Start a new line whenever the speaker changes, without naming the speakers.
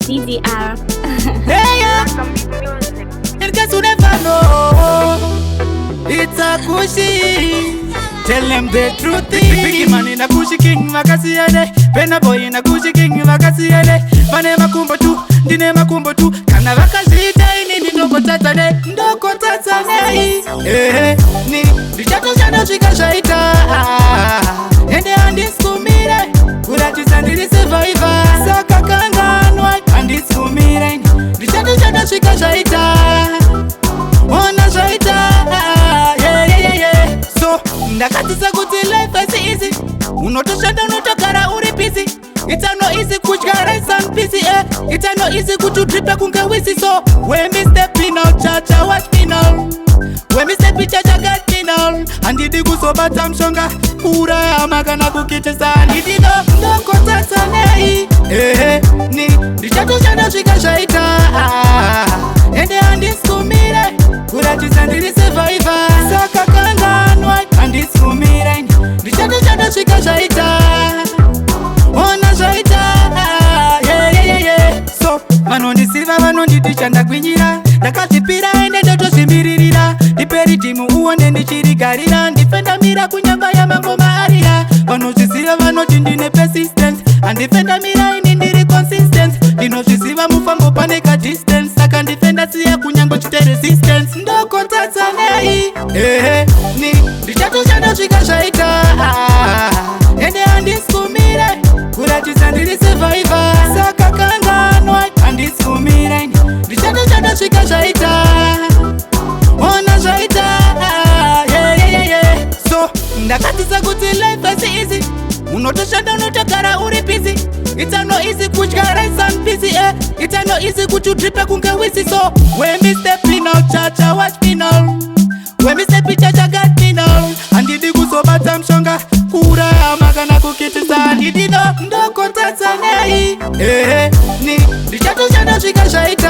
DDR.
Hey, yeah. In case you never know, it's a Kushi. Tell them the truth. Big man in a Kushi king, Makasiade. Penna boy in a Kushi king, Makasiade. Pane makumbo tu, dine makumbo tu. Kana vakashita ini ndoko tatane, ndoko tatane. Ni bichato shana shika shaita. Ende andiskumire, kurachisandiri survivor. Saka kanganwa, andiskumire. Bichato shana shika shaita. Ona shaita. So, ndakatisa kuti life is easy. Unotoshanda unotogara uri busy. It's no easy kuchara isang busy, It's no easy kuchutripa kunga wisi. So, when me stepping out, chacha watch me now. When me step in chacha got me now. Andidi kusoba tamshonga ura ya magana kukitesa. Andidi no kotata nei. Ni dichato shanda shika shaita. Ende andiskumire, kurachisandiri survivor. Saka kanganwa, andiskumire. Dichato shanda shika shaita. Ona shaita. So, vanondisiva vanonditi ndagwinyira. Ndakatipira ende ndotosimbiririra. Ndiperi timu uone ndichirigarira. Ndifenda mira kunyamba ya mangoma arira. Vanozvisiva vanoti ndine persistence. Andifenda mira ini ndiri consistent. Ndinozvisiva mufambo paneka distance. Saka ndifenda siya kunyango chite resistance. Ndoko tatsanei. Ni ndichatoshanda svika zvaita. Ende andiskumire, kurachisandiri survivor. Saka kanganwa, andiskumire. Ndichatoshanda svika zvaita. Ona zvaita. So, ndakatisa kuti life is easy. Unotoshanda unotogara uri busy. It's no easy kuchara isang busy, It's no easy kuchutripa kunga wisi. So, when me stepping out, chacha watch me now. When me step in chacha got me now. Andidi kusoba tamshonga kura ya magana kukitisa. Andidi no ndoko tatsanei. Ni ndichatoshanda svika zvaita.